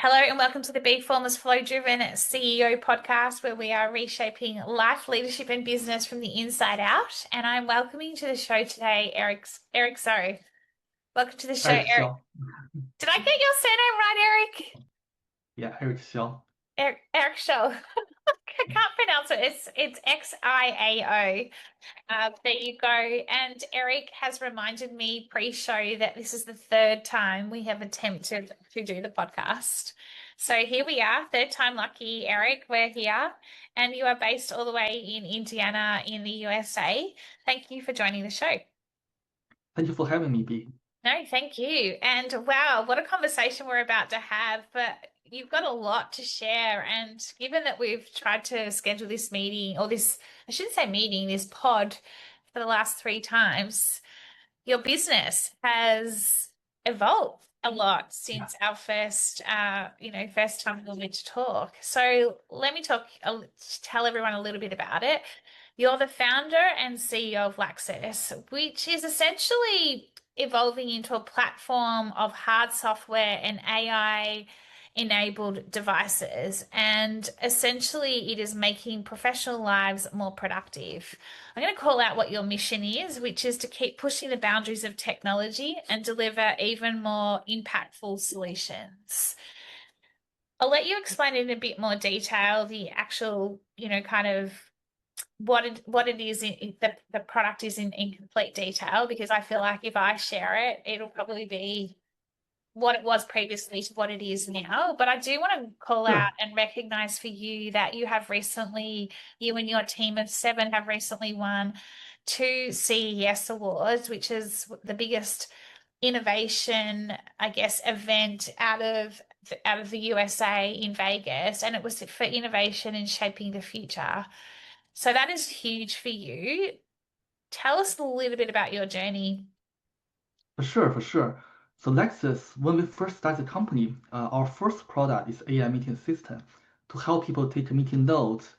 Hello and welcome to the Be Formless Flow Driven CEO podcast, where we are reshaping life, leadership, and business from the inside out. And I'm welcoming to the show today, Eric Xiao. Welcome to the show, Eric Eric. Xiao. Did I get your surname right, Eric? Yeah, Eric Xiao. Eric Xiao. I can't pronounce it. It's Xiao. There you go. And Eric has reminded me pre-show that this is the third time we have attempted to do the podcast. So here we are, third time lucky, Eric. We're here, and you are based all the way in Indiana in the USA. Thank you for joining the show. Thank you for having me, B. No, thank you. And wow, what a conversation we're about to have. But you've got a lot to share. And given that we've tried to schedule this meeting, or this, I shouldn't say meeting, this pod for the last three times, your business has evolved a lot Yeah, since our first time we were to talk. So let me tell everyone a little bit about it. You're the founder and CEO of Laxis, which is essentially evolving into a platform of hard software and AI enabled devices. And essentially, it is making professional lives more productive. I'm going to call out what your mission is, which is to keep pushing the boundaries of technology and deliver even more impactful solutions. I'll let you explain in a bit more detail the actual, kind of what it is the product is in complete detail, because I feel like if I share it, it'll probably be what it was previously to what it is now. But I do want to call out sure. and recognize for you that you and your team of seven have recently won two CES awards, which is the biggest innovation, I guess, event out of the USA in Vegas, and it was for innovation in shaping the future. So that is huge for you. Tell us a little bit about your journey. For sure. So Lexus, when we first started the company, our first product is AI meeting system to help people take meeting notes,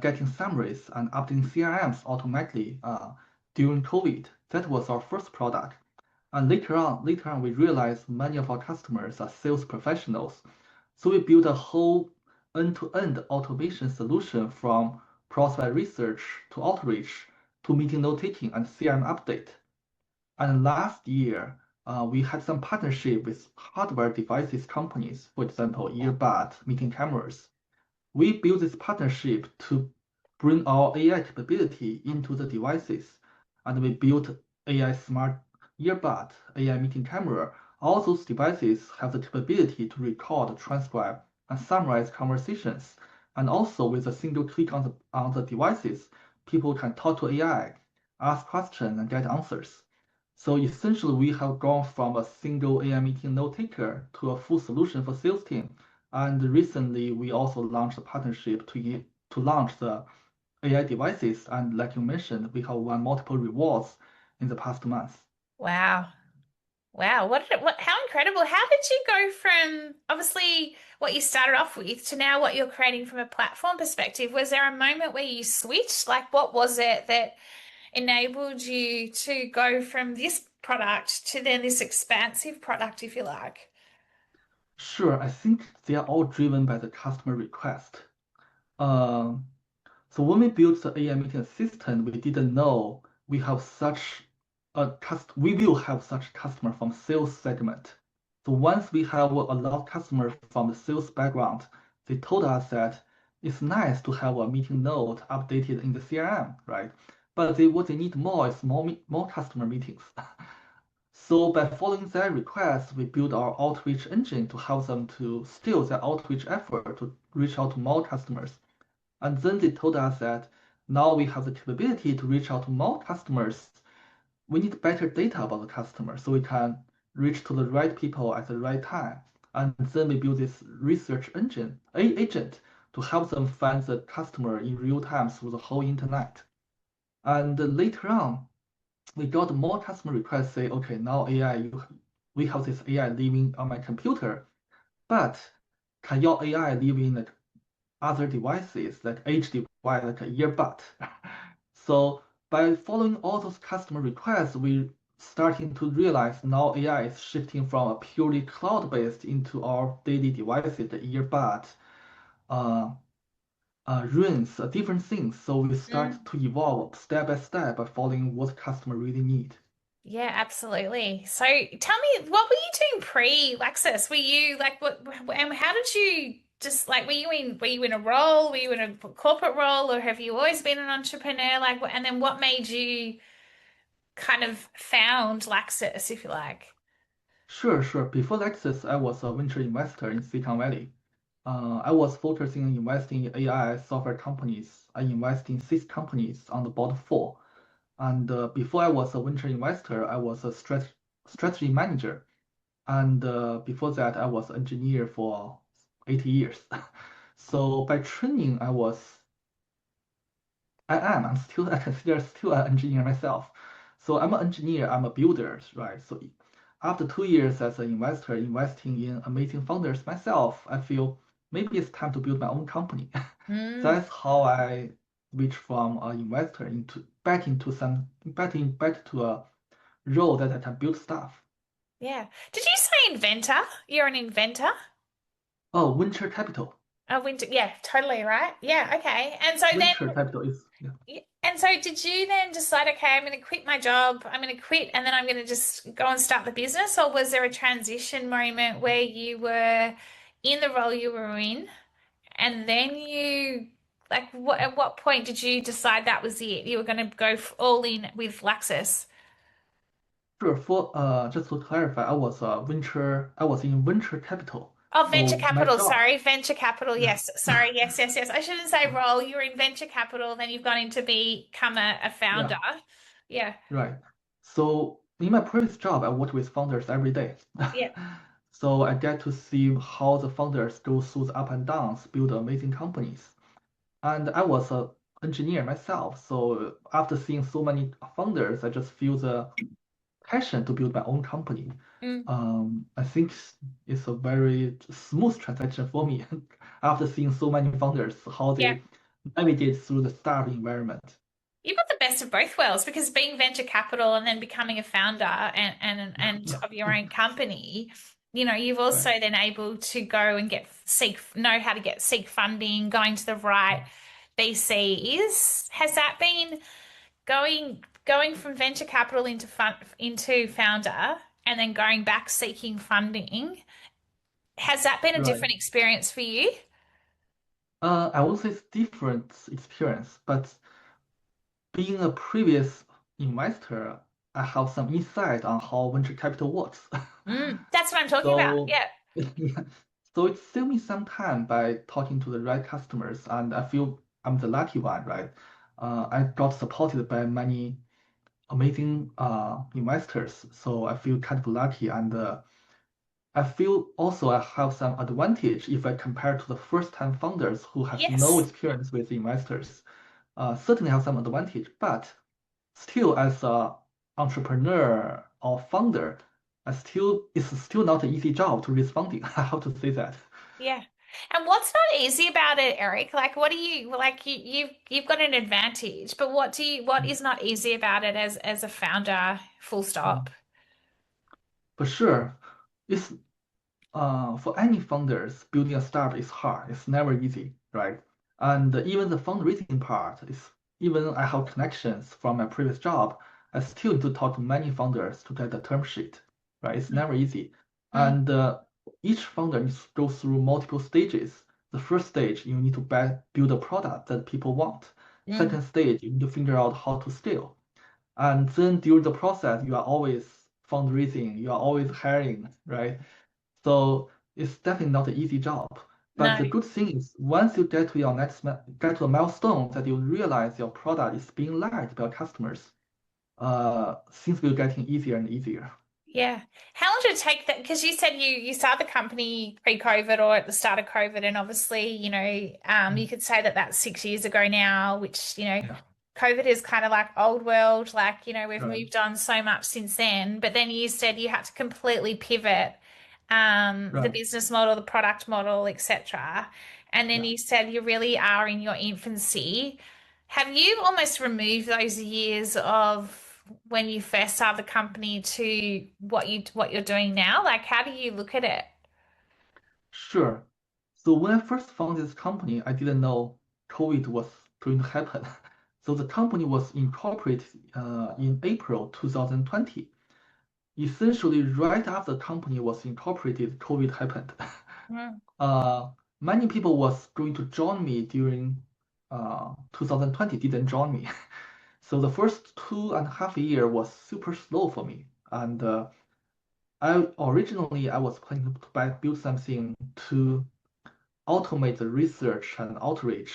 getting summaries, and updating CRMs automatically during COVID. That was our first product. And later on, we realized many of our customers are sales professionals. So we built a whole end-to-end automation solution from prospect research to outreach to meeting note taking and CRM update. And last year, we had some partnership with hardware devices companies, for example, earbud, meeting cameras. We built this partnership to bring our AI capability into the devices, and we built AI smart earbud, AI meeting camera. All those devices have the capability to record, transcribe, and summarize conversations. And also, with a single click on the devices, people can talk to AI, ask questions, and get answers. So essentially, we have gone from a single AI meeting note taker to a full solution for sales team. And recently, we also launched a partnership to launch the AI devices. And like you mentioned, we have won multiple rewards in the past months. Wow. Wow, how incredible. How did you go from obviously what you started off with to now what you're creating from a platform perspective? Was there a moment where you switched? Like, what was it that enabled you to go from this product to then this expansive product, if you like? Sure, I think they are all driven by the customer request. Um, so when we built the AI meeting assistant, we didn't know we will have such customer from sales segment. So once we have a lot of customers from the sales background, they told us that it's nice to have a meeting note updated in the CRM, right? But what they need more is more customer meetings. So by following their request, we built our outreach engine to help them to scale their outreach effort to reach out to more customers. And then they told us that now we have the capability to reach out to more customers. We need better data about the customer so we can reach to the right people at the right time. And then we build this research agent to help them find the customer in real time through the whole internet. And later on, we got more customer requests say, okay, now we have this AI living on my computer, but can your AI live in like other devices, like edge device, like a earbud? So by following all those customer requests, we starting to realize now AI is shifting from a purely cloud-based into our daily devices, the earbud, uh, rings, different things. So we start Mm. to evolve step by step by following what customer really need. Yeah, absolutely. So tell me, what were you doing pre-Laxis? Were you like what and how did you just like were you in a role? Were you in a corporate role or have you always been an entrepreneur? Like and then what made you kind of found Laxis, if you like? Sure, sure. Before Lexus, I was a venture investor in Silicon Valley. I was focusing on investing in AI software companies. I invest in 6 companies on the board 4. And before I was a venture investor, I was a strategy manager. And before that, I was engineer for 8 years. So by training, I'm still, I consider still an engineer myself. So I'm an engineer, I'm a builder, right? So after 2 years as an investor, investing in amazing founders myself, I feel maybe it's time to build my own company. Mm, That's how I switched from an investor back to a role that I can build stuff. yeah. Did you say inventor? You're an inventor? Oh, venture capital. Oh, winter. Yeah, totally right. Yeah, okay. And so then Venture capital is, yeah. and so did you then decide, okay, I'm going to quit my job, I'm going to quit, and then I'm going to just go and start the business? Or was there a transition moment where you were in the role you were in, and then you, like, at what point did you decide that was it? You were going to go all in with Laxis? Sure. For just to clarify, I was in venture capital. Oh, venture So my capital, job, sorry, venture capital. yeah, Yes, sorry, yes, yes, yes. I shouldn't say role. You were in venture capital, then you've gone into become a founder. yeah, Yeah, right. So in my previous job, I worked with founders every day. yeah. So I get to see how the founders go through the up and downs, build amazing companies. And I was a engineer myself. So after seeing so many founders, I just feel the passion to build my own company. Mm, I think it's a very smooth transaction for me after seeing so many founders, how yeah. they navigate through the startup environment. You've got the best of both worlds because being venture capital and then becoming a founder and of your own company, you've Right. also then able to go and know how to seek funding, going to the right VCs. Has that been going from venture capital into founder and then going back seeking funding? Has that been a Right. different experience for you? I would say it's different experience, but being a previous investor, I have some insight on how venture capital works. That's what I'm talking about. So, Yeah. yeah, so it saved me some time by talking to the right customers, and I feel I'm the lucky one, right? I got supported by many amazing investors, so I feel kind of lucky, and I feel also I have some advantage if I compare to the first-time founders who has no Yes. experience with investors. Certainly have some advantage, but still as a entrepreneur or founder, it's still not an easy job to raise funding. I have to say that. Yeah. And what's not easy about it, Eric? Like, what do you like? You've got an advantage, but what is not easy about it as a founder? Full stop. Mm. For sure, it's for any founders, building a startup is hard. It's never easy, right? And even the fundraising part is, even I have connections from my previous job, I still need to talk to many founders to get the term sheet, right? It's never easy. Mm, And each founder needs to go through multiple stages. The first stage, you need to build a product that people want. mm. Second stage, you need to figure out how to scale. And then during the process, you are always fundraising, you are always hiring, right? So it's definitely not an easy job. But No. the good thing is once you get to your get to a milestone that you realize your product is being liked by your customers, things will getting easier and easier. Yeah. How long did it take that? Because you said you started the company pre-COVID or at the start of COVID, and obviously, you Mm. could say that that's 6 years ago now, which, Yeah, COVID is kind of like old world, like, we've right, moved on so much since then. But then you said you had to completely pivot the right. business model, the product model, etc. And then Yeah. you said you really are in your infancy. Have you almost removed those years of when you first started the company to what you're doing now? Like, how do you look at it? Sure. So when I first founded this company, I didn't know COVID was going to happen. So the company was incorporated in April 2020. Essentially, right after the company was incorporated, COVID happened. Mm, Uh, Many people was going to join me during 2020, didn't join me. So the first 2.5 years was super slow for me. And I was planning to build something to automate the research and outreach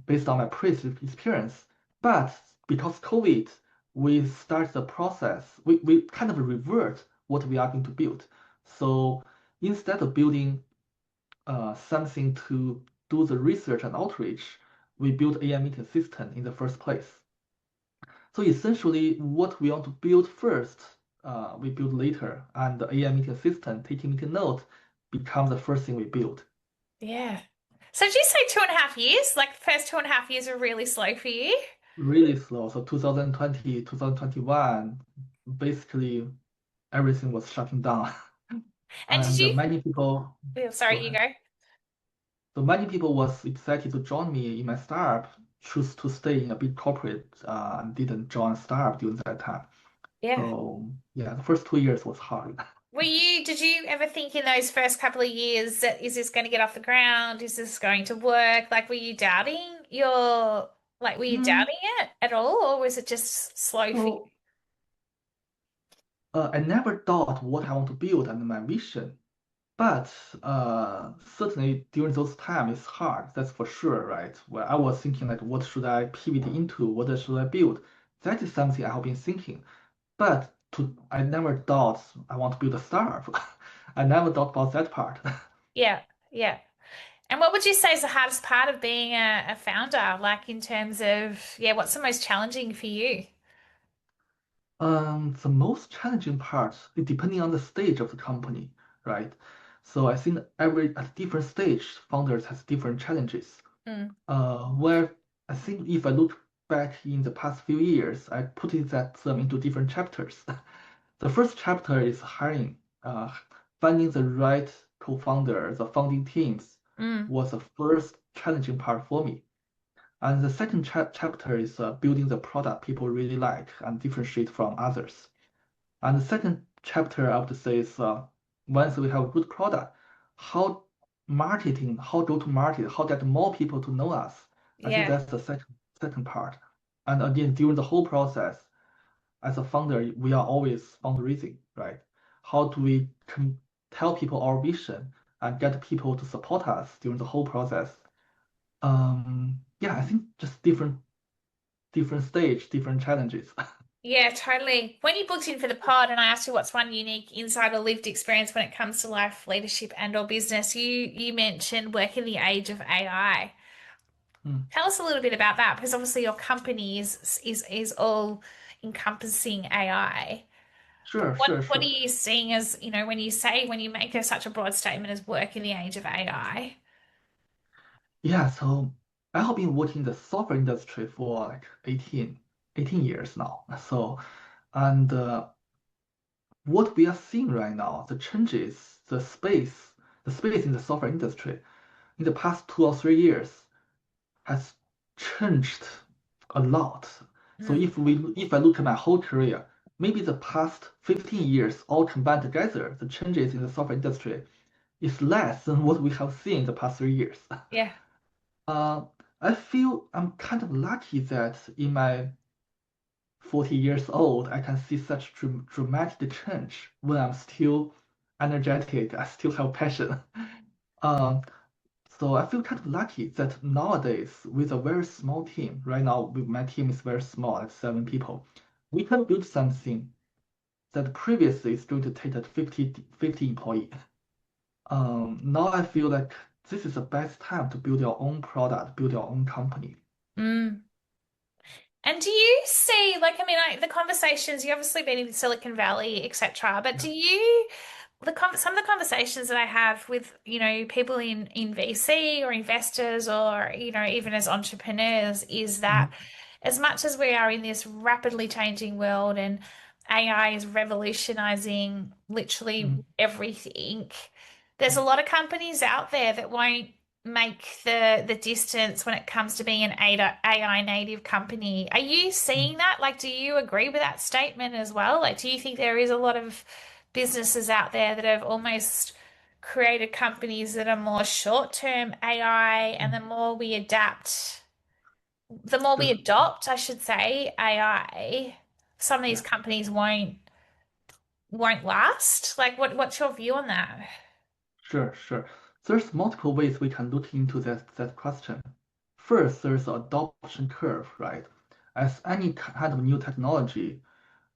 based on my previous experience. But because COVID, we start the process, we kind of revert what we are going to build. So instead of building something to do the research and outreach, we built AI meeting system in the first place. So essentially, what we want to build first, we build later, and the AI meeting system, taking meeting note, becomes the first thing we build. yeah. So did you say 2.5 years? Like the first 2.5 years were really slow for you? Really slow. So 2020, 2021, basically everything was shutting down. And did And you? many people, Oh, go sorry, you ahead. go. So many people was excited to join me in my startup, choose to stay in a big corporate, and didn't join startup during that time. Yeah. So yeah, the first 2 years was hard. Did you ever think in those first couple of years that is this going to get off the ground? Is this going to work? Like, were you Mm, doubting it at all, or was it just slow for you? so I never thought what I want to build and my vision. But certainly during those times, it's hard, that's for sure, right? Where I was thinking like, what should I pivot into? What should I build? That is something I have been thinking. But I never thought I want to build a startup. I never thought about that part. Yeah, yeah. And what would you say is the hardest part of being a founder? Like in terms of, yeah, what's the most challenging for you? The most challenging part is depending on the stage of the company, right? So I think at different stage, founders has different challenges. Mm, Where I think if I look back in the past few years, I put it that them into different chapters. The first chapter is hiring, finding the right co-founder, the founding teams mm, was the first challenging part for me. And the second chapter is building the product people really like and differentiate from others. And the second chapter I would say is once we have a good product, how how go to market, how get more people to know us. I think yeah. that's the second part. And again, during the whole process, as a founder, we are always fundraising, right? How do we tell people our vision and get people to support us during the whole process? Yeah, I think just different stage, different challenges. Yeah, totally. When you booked in for the pod and I asked you what's one unique insight or lived experience when it comes to life, leadership and or business, you mentioned work in the age of AI. Hmm. Tell us a little bit about that because obviously your company is all encompassing AI. But Sure, sure, what are sure. you seeing as, when you make such a broad statement as work in the age of AI? Yeah, so I have been working in the software industry for like 18 years now. So, and what we are seeing right now, the changes, the space in the software industry in the past 2 or 3 years has changed a lot. So Mm, if I look at my whole career, maybe the past 15 years all combined together, the changes in the software industry is less than what we have seen in the past 3 years. yeah. Uh, I feel I'm kind of lucky that in my 40 years old, I can see such dramatic change when I'm still energetic, I still have passion. Um, so I feel kind of lucky that nowadays, with a very small team, right now my team is very small, at 7 people, we can build something that previously is going to take at 50 employees. Now I feel like this is the best time to build your own product, build your own company. Mm. And do you see, the conversations, you obviously been in Silicon Valley, etc., but Yeah. do you, some of the conversations that I have with, people in VC or investors or, even as entrepreneurs is that Mhm. as much as we are in this rapidly changing world and AI is revolutionizing literally Mm, everything, there's a mm, lot of companies out there that won't make the distance when it comes to being an AI native company. Are you mm. seeing that? Like, do you agree with that statement as well? Like, do you think there is a lot of businesses out there that have almost created companies that are more short-term AI, and Mm. the more we Sure, adopt, I should say, AI, some of these yeah, companies won't last. Like, what's your view on that? sure, sure. There's multiple ways we can look into that question. First, there's the adoption curve, right? As any kind of new technology,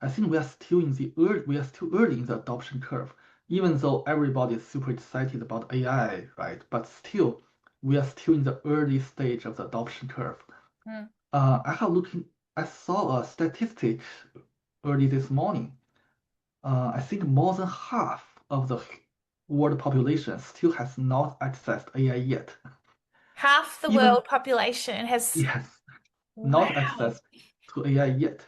I think we are still early in the adoption curve, even though everybody is super excited about AI, right? But still, we are still in the early stage of the adoption curve. Mm. I have looking, I saw a statistic early this morning. I think more than half of the world population still has not accessed AI yet. Half the Even world population has, yes, not wow. access to AI yet.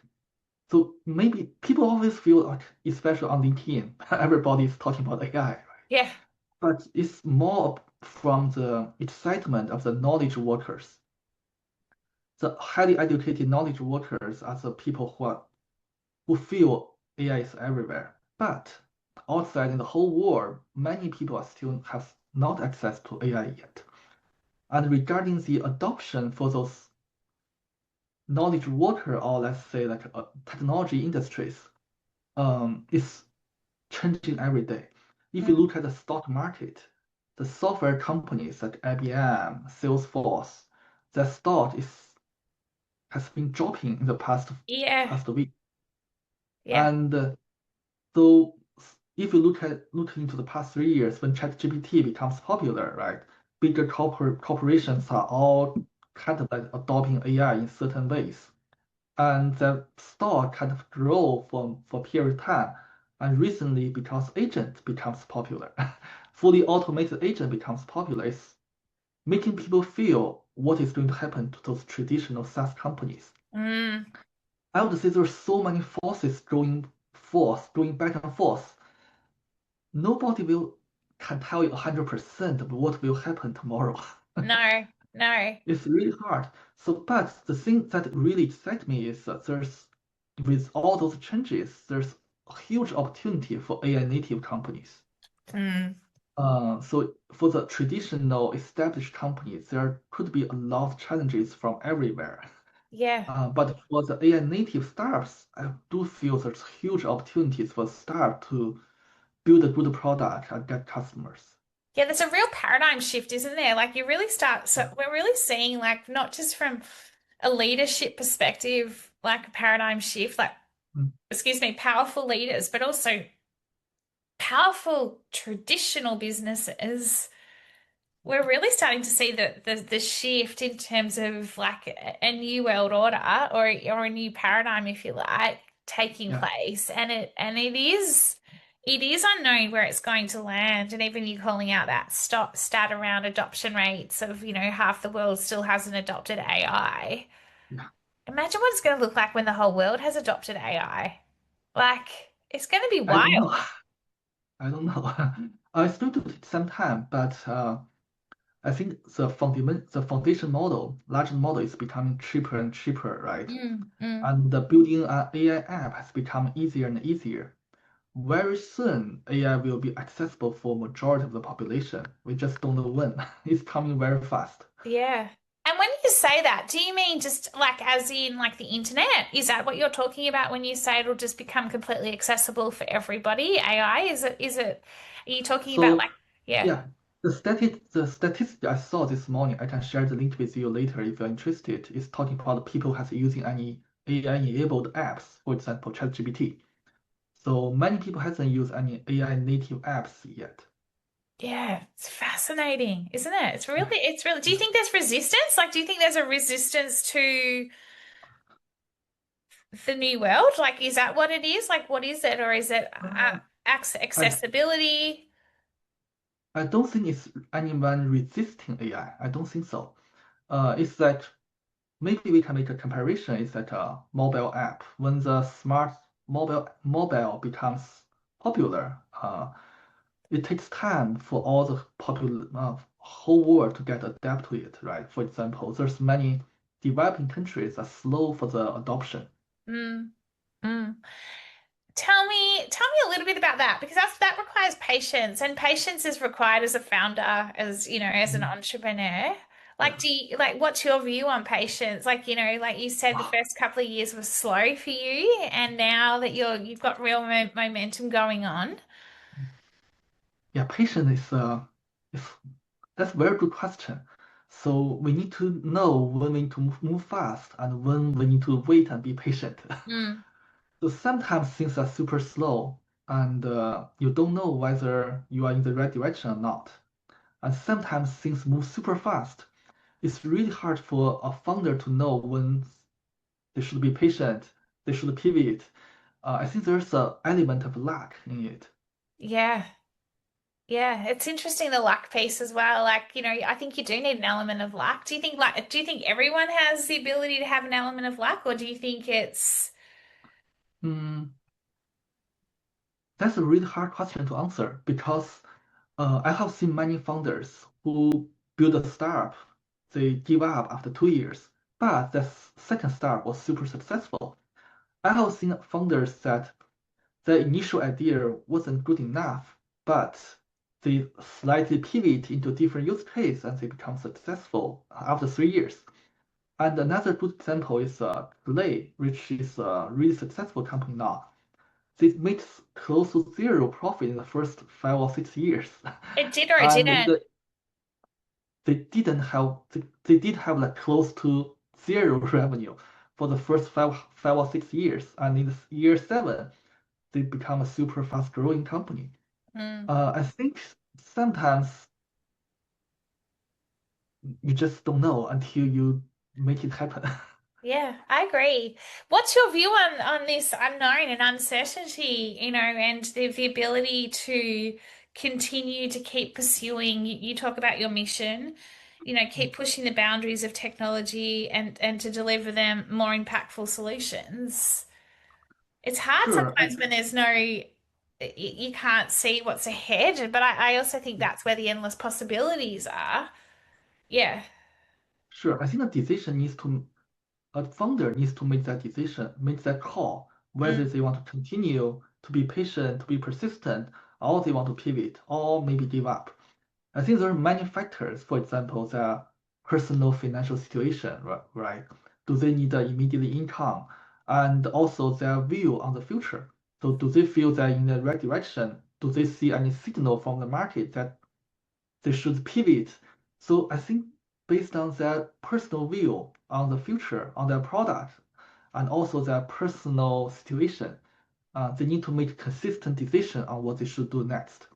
So maybe people always feel like, especially on LinkedIn, everybody is talking about AI, right? Yeah. But it's more from the excitement of the knowledge workers. The highly educated knowledge workers are the people who feel AI is everywhere. But outside in the whole world, many people are still have not access to AI yet. And regarding the adoption for those knowledge worker or let's say like technology industries, is changing every day. If you Mm. look at the stock market, the software companies like IBM, Salesforce, their stock has been dropping in the Yeah. past week. Yeah. And so if you look into the past 3 years when ChatGPT becomes popular, right? Bigger corporations are all kind of like adopting AI in certain ways. And the stock kind of grow for a period of time. And recently, because agent becomes popular, fully automated agent becomes popular, it's making people feel what is going to happen to those traditional SaaS companies. Mm. I would say there's so many forces going back and forth. Nobody will can tell you 100% of what will happen tomorrow. No, no. It's really hard. So, but the thing that really excites me is that with all those changes, there's a huge opportunity for AI native companies. Mm. So for the traditional established companies, there could be a lot of challenges from everywhere. Yeah. But for the AI native startups, I do feel there's huge opportunities for startup to build a good product and get customers. Yeah, there's a real paradigm shift, isn't there? Like you really start, so we're really seeing like not just from a leadership perspective, like a paradigm shift, like Mm, excuse me, powerful leaders, but also powerful traditional businesses. We're really starting to see the shift in terms of like a new world order or a new paradigm, if you like, taking yeah, place. And it is unknown where it's going to land. And even you calling out that stat around adoption rates of, half the world still hasn't adopted AI. yeah. Imagine what it's going to look like when the whole world has adopted AI. Like, it's going to be I don't know. wild. I don't know. It's going to take some time, but I think the foundation model, large model, is becoming cheaper and cheaper, right? Mm, mm. And the building an AI app has become easier and easier. Very soon, AI will be accessible for majority of the population. We just don't know when. It's coming very fast. Yeah. And when you say that, do you mean just like as in like the internet? Is that what you're talking about when you say it'll just become completely accessible for everybody? AI? Are you talking about So like, yeah. yeah, the statistic I saw this morning, I can share the link with you later if you're interested, is talking about people has using any AI-enabled apps, for example, ChatGPT. So many people hasn't used any AI native apps yet. Yeah, it's fascinating, isn't it? Yeah, Do you yeah. think there's resistance? Like, do you think there's a resistance to the new world? Like, is that what it is? Like, what is it? Or is it Uh, I accessibility? I don't think it's anyone resisting AI. I don't think so. It's that maybe we can make a comparison is that a mobile app, when the smart mobile becomes popular, it takes time for all the popular whole world to get adapt to it, right? For example, there's many developing countries are slow for the adoption. Mm, mm. Tell me a little bit about that because that requires patience, and patience is required as a founder, as you know, as an Mhm. entrepreneur. Like, Yeah. do you, like, what's your view on patience? Like, you know, like you said, the Wow. first couple of years was slow for you, and now that you've got real momentum going on. Yeah, patience is that's a very good question. So we need to know when we need to move fast and when we need to wait and be patient. Mm, So sometimes things are super slow and you don't know whether you are in the right direction or not. And sometimes things move super fast. It's really hard for a founder to know when they should be patient, they should pivot. I think there's an element of luck in it. yeah. Yeah, it's interesting the luck piece as well. Like, you know, I think you do need an element of luck. Do you think everyone has the ability to have an element of luck, or do you think it's Mm, that's a really hard question to answer because I have seen many founders who build a startup, they give up after 2 years, but the second startup was super successful. I have seen founders that the initial idea wasn't good enough, but they slightly pivot into different use case and they become successful after 3 years. And another good example is Play, which is a really successful company now. They made close to zero profit in the first 5 or 6 years. it did or it And didn't? they didn't have they did have like close to zero revenue for the first five or 6 years. And in year seven, they become a super fast growing company. Mm. I think sometimes you just don't know until you make it happen. Yeah, I agree. What's your view on this unknown and uncertainty, you know, and the ability to continue to keep pursuing, you talk about your mission, you know, keep pushing the boundaries of technology and to deliver them more impactful solutions. It's hard Sure, sometimes when there's no, you can't see what's ahead, but I also think that's where the endless possibilities are. Yeah. sure. I think the decision needs to a founder needs to make that decision, make that call, whether Mm, they want to continue to be patient, to be persistent, or they want to pivot, or maybe give up. I think there are many factors. For example, their personal financial situation, right? Do they need an immediate income? And also their view on the future. So do they feel they're in the right direction? Do they see any signal from the market that they should pivot? So I think based on their personal view on the future, on their product, and also their personal situation, they need to make consistent decision on what they should do next.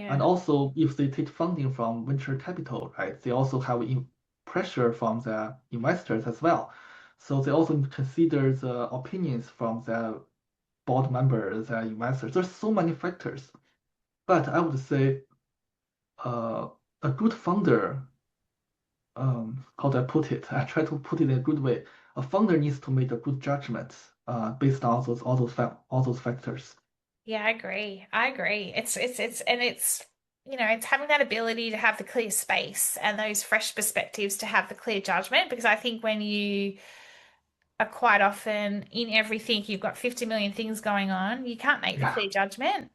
And yeah. also, if they take funding from venture capital, right, they also have pressure from the investors as well. So they also consider the opinions from the board members, the investors. There's so many factors. But I would say uh, a good founder, how do I put it? I try to put it in a good way. A founder needs to make a good judgment based on all those factors. Yeah, I agree. I agree. It's you know, it's having that ability to have the clear space and those fresh perspectives to have the clear judgment because I think when you are quite often in everything, you've got 50 million things going on, you can't make the Yeah, clear judgment.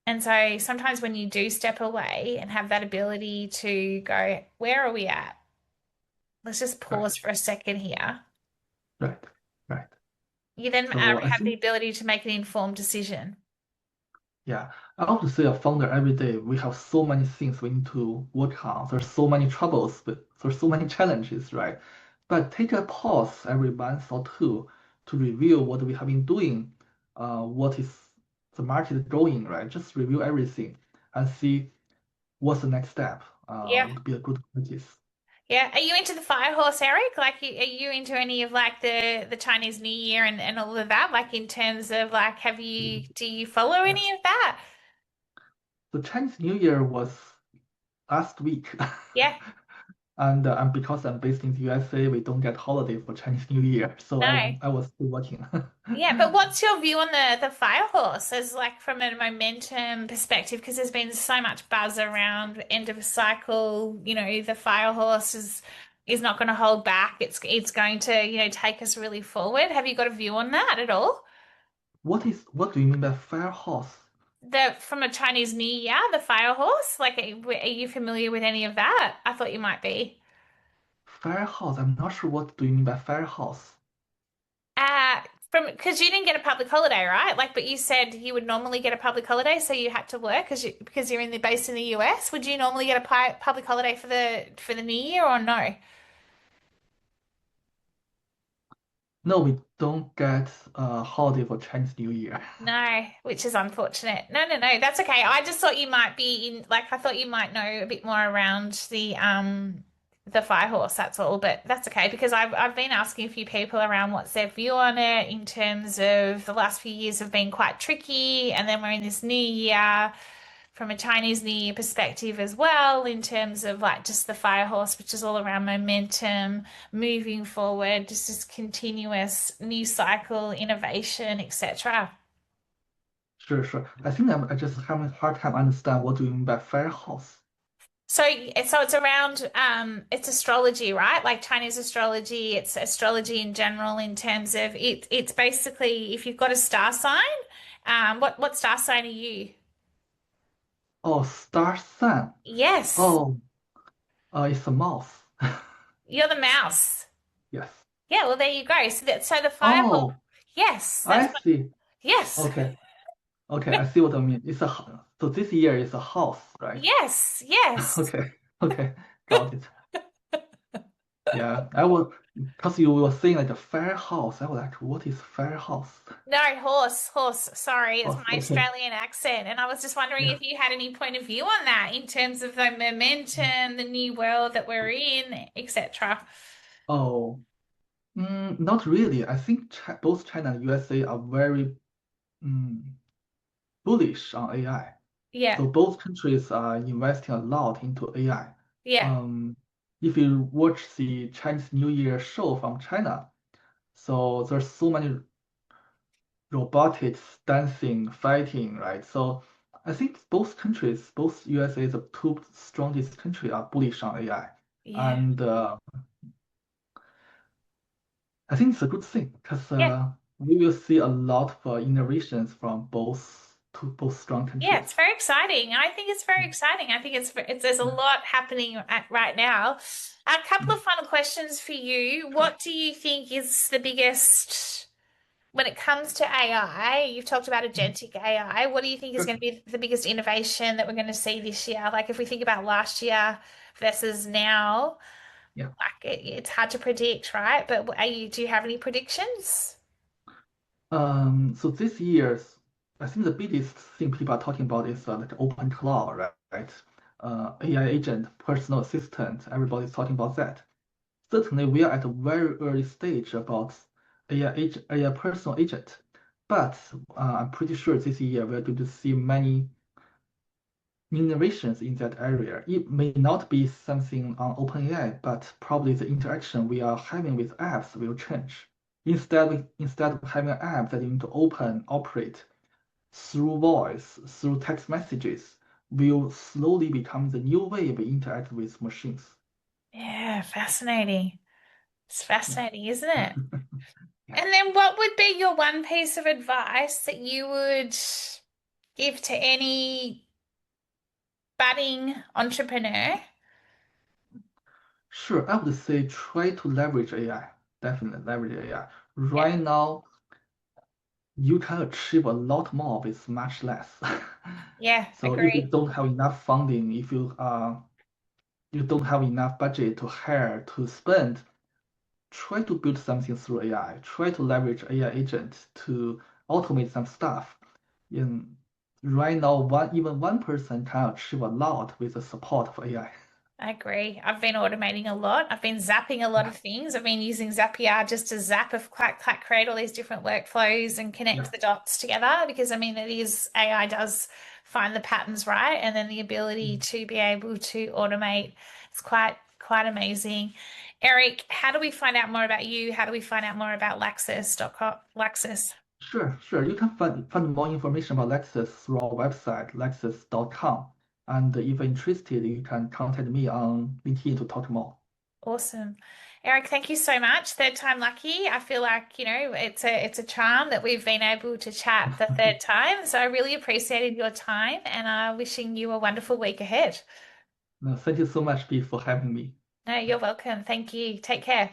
And so sometimes when you do step away and have that ability to go, where are we at? Let's just right, pause for a second here. right, right. You then So I have the think ability to make an informed decision. yeah, I want to say a founder every day, we have so many things we need to work on. There's so many troubles, but there's so many challenges, right? But take a pause every month or two to review what we have been doing, what is the market going, right? Just review everything and see what's the next step. Yeah. Would be a good practice. Yeah. Are you into the fire horse, Eric? Like, are you into any of like the Chinese New Year and all of that? Like, in terms of like, do you follow Yeah. any of that? The Chinese New Year was last week. Yeah. And because I'm based in the USA, we don't get holiday for Chinese New Year, so No. I was still working. Yeah, but what's your view on the fire horse as like from a momentum perspective? Because there's been so much buzz around end of a cycle, the fire horse is not going to hold back. It's going to, take us really forward. Have you got a view on that at all? What do you mean by fire horse? The from a Chinese New Year, the fire horse, like are you familiar with any of that? I thought you might be. Firehouse. I'm not sure what do you mean by firehouse. Uh from because you didn't get a public holiday, right? Like, but you said you would normally get a public holiday, so you had to work because you're in the based in the US. Would you normally get a public holiday for the New Year or no? No, we don't get a holiday for Chinese New Year. No, which is unfortunate. No, no, no, that's okay. I just thought you might be in, like, I thought you might know a bit more around the fire horse, that's all, but that's okay because I've been asking a few people around what's their view on it in terms of the last few years have been quite tricky, and then we're in this new year from a Chinese New Year perspective as well, in terms of like just the fire horse, which is all around momentum, moving forward, just this continuous new cycle, innovation, etc. Sure, sure. I just having a hard time understand what do you mean by firehouse. So it's around it's astrology, right? Like Chinese astrology, it's astrology in general in terms of it's basically if you've got a star sign, what star sign are you? Oh, star sun. Yes, Oh, it's a mouse. you're the mouse. Yes. Yeah, well there you go. So the firehawk. Oh, Yes, I that's what, see. yes. Okay. Okay, I see what I mean. So this year is a house, right? Yes, yes. Okay. Okay. Got it. Yeah. I was because you were saying like a firehouse. I was like, what is firehouse? No, horse. Sorry, it's Oh, my okay. Australian accent. And I was just wondering Yeah. if you had any point of view on that in terms of the momentum, the new world that we're in, etc. Oh. Not really. I think both China and USA are very mm, bullish on AI. Yeah, So both countries are investing a lot into AI. yeah, Um, if you watch the Chinese New Year show from China, so there's so many robotics, dancing, fighting, right? So I think both countries, both USA, the two strongest countries, are bullish on AI, yeah, and I think it's a good thing because yeah. we will see a lot of innovations from both strong Yeah, countries. it's very exciting. I think it's very exciting. I think it's there's a Yeah, lot happening right now. A couple yeah, of final questions for you. sure, What do you think is the biggest when it comes to AI, you've talked about mhm, agentic AI. What do you think is sure. going to be the biggest innovation that we're going to see this year? Like if we think about last year versus now, Yeah. like it's hard to predict, right? But do you have any predictions? So this year's, I think the biggest thing people are talking about is like open cloud, right? AI agent, personal assistant, everybody's talking about that. Certainly, we are at a very early stage about AI personal agent, but I'm pretty sure this year we're going to see many innovations in that area. It may not be something on OpenAI, but probably the interaction we are having with apps will change. Instead of having an app that you need to open, operate through voice, through text messages, will slowly become the new way we interact with machines. Yeah, fascinating. It's Yeah. fascinating, isn't it? Yeah. And then what would be your one piece of advice that you would give to any budding entrepreneur? Sure, I would say try to leverage AI. Definitely leverage AI. Yeah, Right now, you can achieve a lot more with much less. yeah, So if you agree. don't have enough funding, if you don't have enough budget to hire to spend, try to build something through AI. Try to leverage AI agent to automate some stuff. In right now, even one person can achieve a lot with the support of AI. I agree. I've been automating a lot. I've been zapping a lot Yeah, of things. I've been using Zapier just to zap of clack, clack, create all these different workflows and connect yeah, the dots together because I mean, it is AI does find the patterns right. And then the ability mm, to be able to automate. It's quite amazing. Eric, how do we find out more about you? How do we find out more about Laxis.com, Laxis? Sure, sure. You can find more information about Lexus through our website, lexus.com. And if you're interested, you can contact me on LinkedIn to talk more. Awesome. Eric, thank you so much. Third time lucky. I feel like, it's a charm that we've been able to chat the third time. So I really appreciated your time and wishing you a wonderful week ahead. Thank you so much, B, for having me. No, you're welcome. Thank you. Take care.